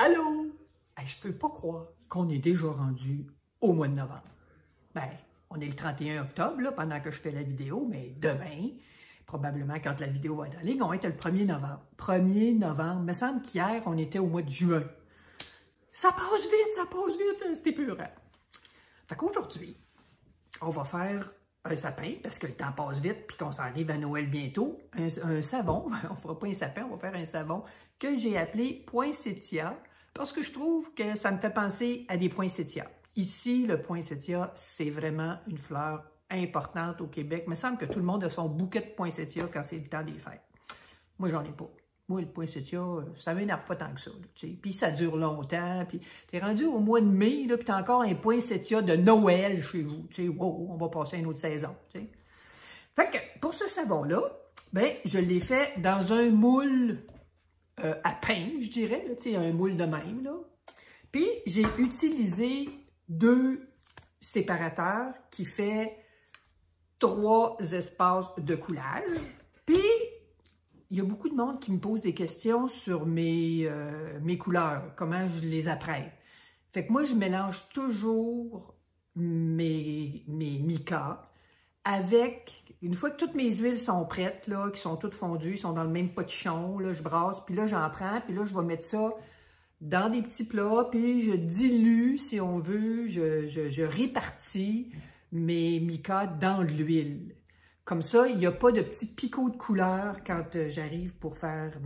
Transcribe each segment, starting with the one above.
Allô? Hey, je peux pas croire qu'on est déjà rendu au mois de novembre. Ben, on est le 31 octobre, là, pendant que je fais la vidéo, mais demain, probablement quand la vidéo va être en ligne, on va être le 1er novembre. 1er novembre, il me semble qu'hier, on était au mois de juin. Ça passe vite, c'est épeurant. Fait qu'aujourd'hui, on va faire un sapin, parce que le temps passe vite, puis qu'on s'en arrive à Noël bientôt. Un savon, on fera pas un sapin, on va faire un savon que j'ai appelé poinsettia, parce que je trouve que ça me fait penser à des poinsettias. Ici, le poinsettia, c'est vraiment une fleur importante au Québec. Il me semble que tout le monde a son bouquet de poinsettia quand c'est le temps des fêtes. Moi, j'en ai pas. Moi, le poinsettia, ça m'énerve pas tant que ça. Puis ça dure longtemps. Puis t'es rendu au mois de mai, puis t'as encore un poinsettia de Noël chez vous. Wow, on va passer à une autre saison. T'sais. Fait que pour ce savon-là, ben, je l'ai fait dans un moule à pain, je dirais. Là, un moule de même. Là. Puis j'ai utilisé 2 séparateurs qui fait 3 espaces de coulage. Puis il y a beaucoup de monde qui me pose des questions sur mes couleurs, comment je les apprête. Fait que moi, je mélange toujours mes micas avec, une fois que toutes mes huiles sont prêtes, là, qui sont toutes fondues, sont dans le même potichon, là, je brasse, puis là, j'en prends, puis là, je vais mettre ça dans des petits plats, puis je dilue, si on veut, je répartis mes micas dans l'huile. Comme ça, il n'y a pas de petits picots de couleur quand j'arrive pour faire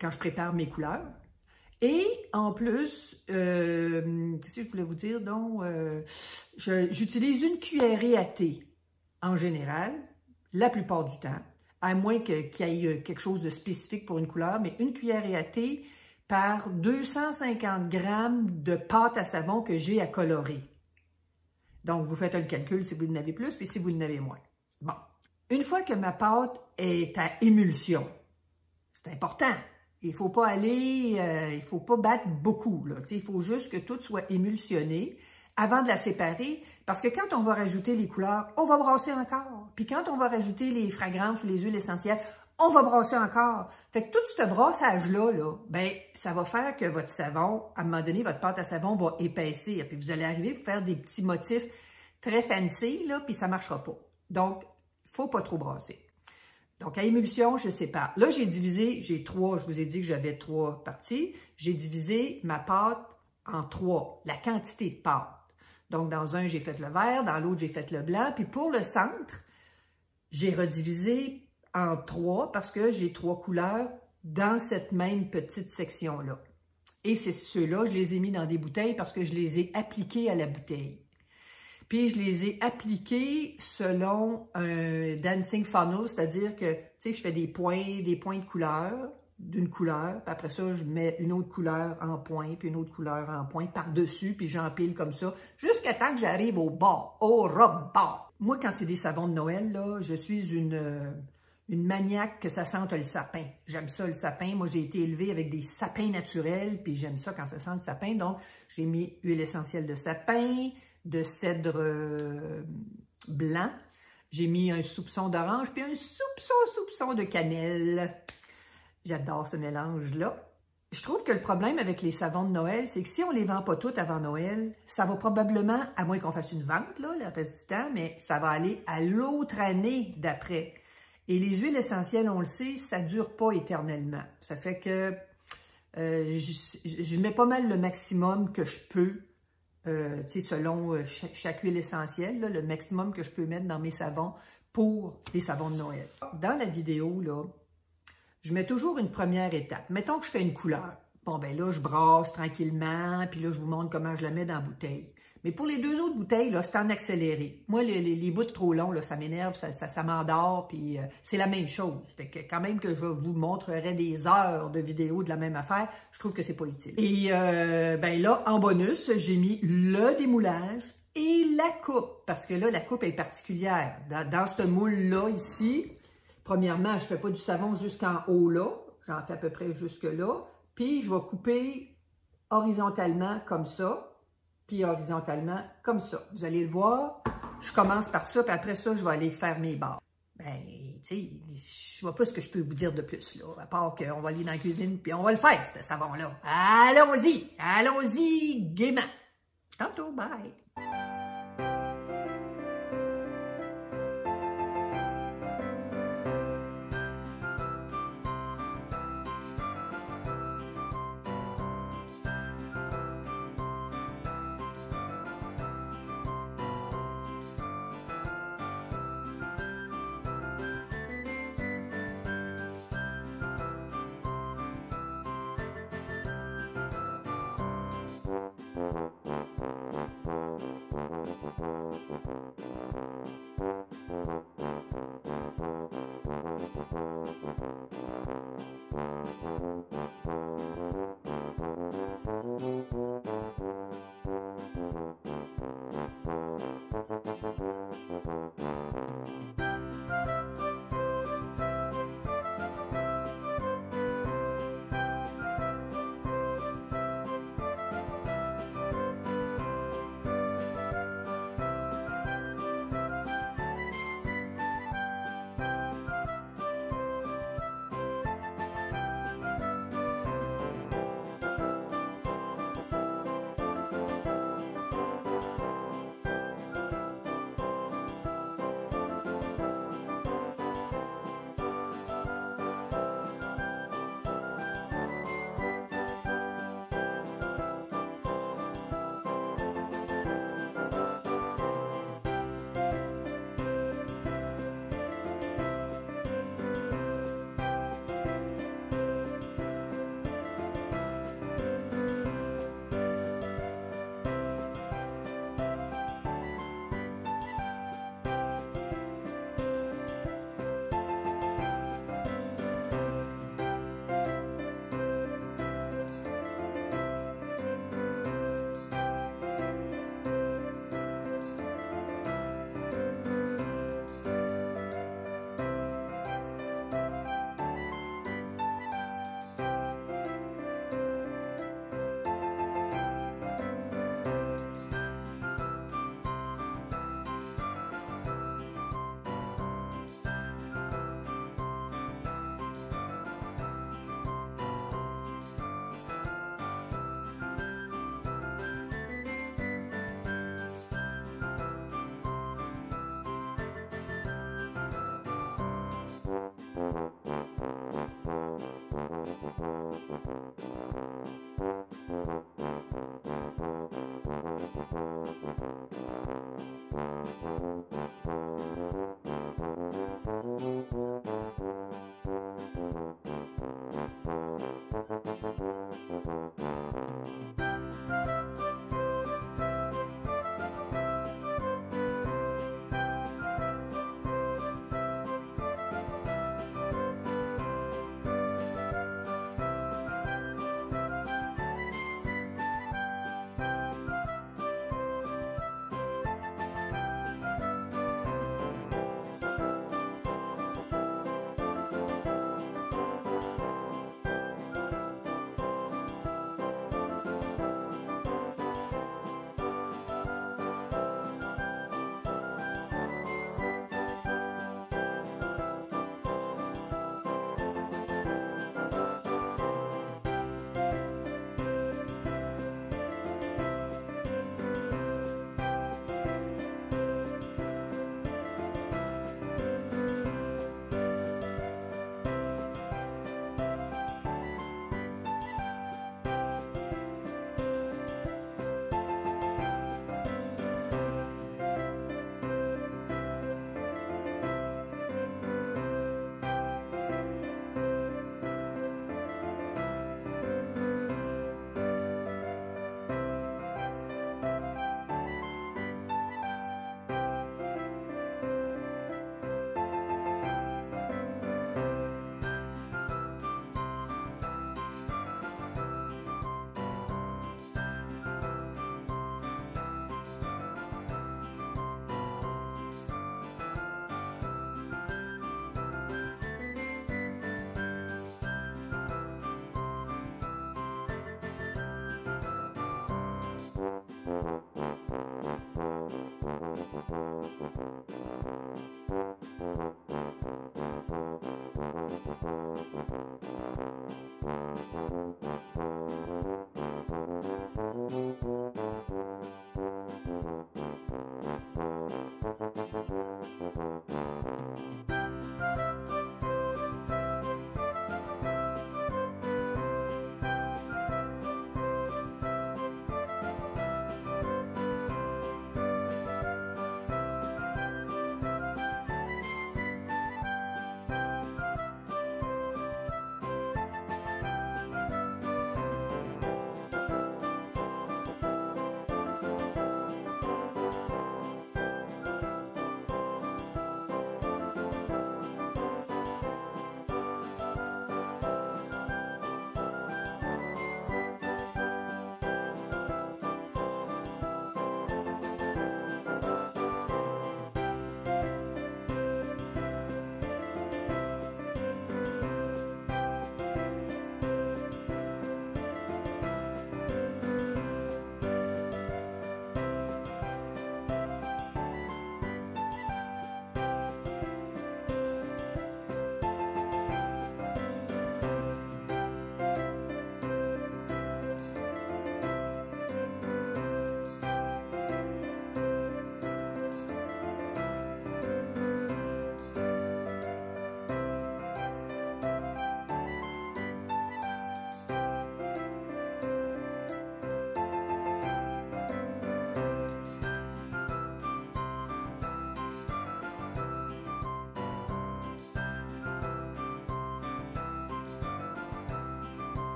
quand je prépare mes couleurs. Et en plus, qu'est-ce que je voulais vous dire donc? J'utilise une cuillerée à thé en général, la plupart du temps, à moins qu'il y ait quelque chose de spécifique pour une couleur, mais une cuillerée à thé par 250 grammes de pâte à savon que j'ai à colorer. Donc, vous faites le calcul si vous en avez plus, puis si vous en avez moins. Bon. Une fois que ma pâte est à émulsion, c'est important. Il ne faut pas il faut pas battre beaucoup. Là. Il faut juste que tout soit émulsionné avant de la séparer, parce que quand on va rajouter les couleurs, on va brasser encore. Puis quand on va rajouter les fragrances ou les huiles essentielles, on va brasser encore. Fait que tout ce brassage-là, ben, ça va faire que votre savon, à un moment donné, votre pâte à savon va épaissir. Puis vous allez arriver pour faire des petits motifs très fancy, là, puis ça ne marchera pas. Donc, il ne faut pas trop brasser. Donc, à émulsion, je sépare. Là, j'ai divisé, je vous ai dit que j'avais 3 parties. J'ai divisé ma pâte en 3, la quantité de pâte. Donc, dans un, j'ai fait le vert, dans l'autre, j'ai fait le blanc. Puis pour le centre, j'ai redivisé en 3 parce que j'ai 3 couleurs dans cette même petite section-là. Et c'est ceux-là, je les ai mis dans des bouteilles parce que je les ai appliqués à la bouteille. Puis je les ai appliqués selon un dancing funnel, c'est-à-dire que, tu sais, je fais des points de couleur, d'une couleur, puis après ça, je mets une autre couleur en point, puis une autre couleur en point par-dessus, puis j'empile comme ça, jusqu'à temps que j'arrive au bas, au rebord. Moi, quand c'est des savons de Noël, là, je suis une maniaque que ça sente le sapin. J'aime ça, le sapin. Moi, j'ai été élevée avec des sapins naturels, puis j'aime ça quand ça sent le sapin. Donc, j'ai mis huile essentielle de sapin, de cèdre blanc. J'ai mis un soupçon d'orange, puis un soupçon de cannelle. J'adore ce mélange-là. Je trouve que le problème avec les savons de Noël, c'est que si on ne les vend pas toutes avant Noël, ça va probablement, à moins qu'on fasse une vente, là, le reste du temps, mais ça va aller à l'autre année d'après. Et les huiles essentielles, on le sait, ça ne dure pas éternellement. Ça fait que je mets pas mal le maximum que je peux, selon chaque huile essentielle, là, le maximum que je peux mettre dans mes savons pour les savons de Noël. Dans la vidéo, là, je mets toujours une première étape. Mettons que je fais une couleur. Bon, ben là, je brasse tranquillement, puis là, je vous montre comment je la mets dans la bouteille. Mais pour les 2 autres bouteilles, là, c'est en accéléré. Moi, les bouts trop longs, là, ça m'énerve, ça m'endort, puis c'est la même chose. Fait que quand même que je vous montrerai des heures de vidéos de la même affaire, je trouve que c'est pas utile. Et ben là, en bonus, j'ai mis le démoulage et la coupe, parce que là, la coupe est particulière. Dans ce moule-là, ici, premièrement, je fais pas du savon jusqu'en haut là, j'en fais à peu près jusque là, puis je vais couper horizontalement comme ça, puis horizontalement comme ça. Vous allez le voir, je commence par ça, puis après ça, je vais aller faire mes barres. Ben, tu sais, je vois pas ce que je peux vous dire de plus, là, à part qu'on va aller dans la cuisine, puis on va le faire, ce savon-là. Allons-y, gaiement. Tantôt, bye.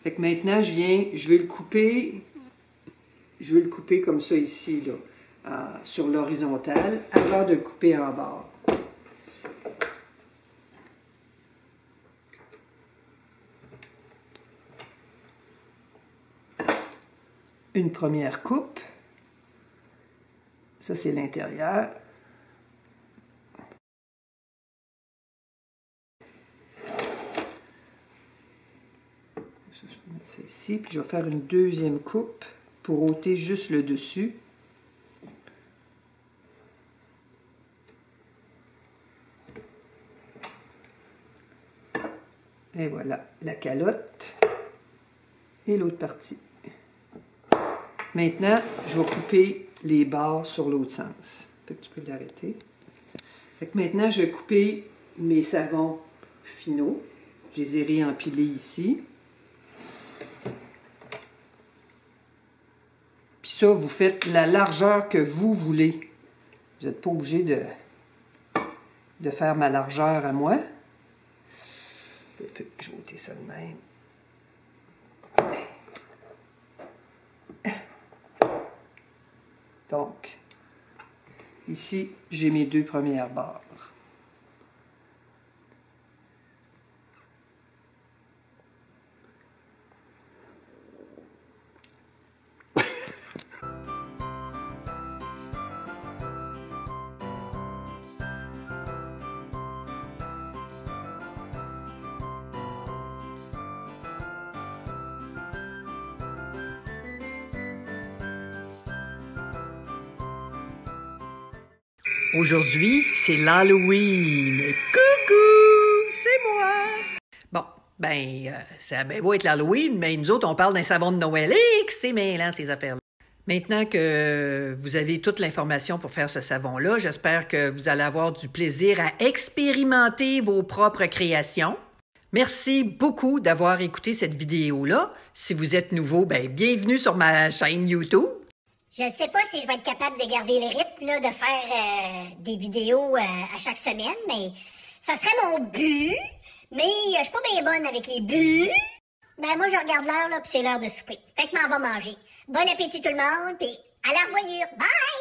Fait que maintenant, je vais le couper comme ça ici, là, sur l'horizontale, avant de le couper en bas. Une première coupe. Ça, c'est l'intérieur. Je vais mettre ça ici, puis je vais faire une deuxième coupe pour ôter juste le dessus. Et voilà, la calotte et l'autre partie. Maintenant, je vais couper les bords sur l'autre sens. Fait que tu peux l'arrêter. Fait que maintenant, je vais couper mes savons finaux. Je les ai réempilés ici. Puis ça, vous faites la largeur que vous voulez. Vous n'êtes pas obligé de faire ma largeur à moi. Je vais ôter ça de même. Donc, ici, j'ai mes deux premières barres. Aujourd'hui, c'est l'Halloween. Coucou, c'est moi. Bon, ça a bien beau être l'Halloween, mais nous autres, on parle d'un savon de Noël. C'est mêlant, ces affaires-là. Maintenant que vous avez toute l'information pour faire ce savon-là, j'espère que vous allez avoir du plaisir à expérimenter vos propres créations. Merci beaucoup d'avoir écouté cette vidéo-là. Si vous êtes nouveau, bienvenue sur ma chaîne YouTube. Je ne sais pas si je vais être capable de garder le rythme, là, de faire des vidéos à chaque semaine, mais ça serait mon but. Mais je suis pas bien bonne avec les buts. Moi, je regarde l'heure, là, puis c'est l'heure de souper. Fait que m'en va manger. Bon appétit tout le monde, puis à la revoyure. Bye!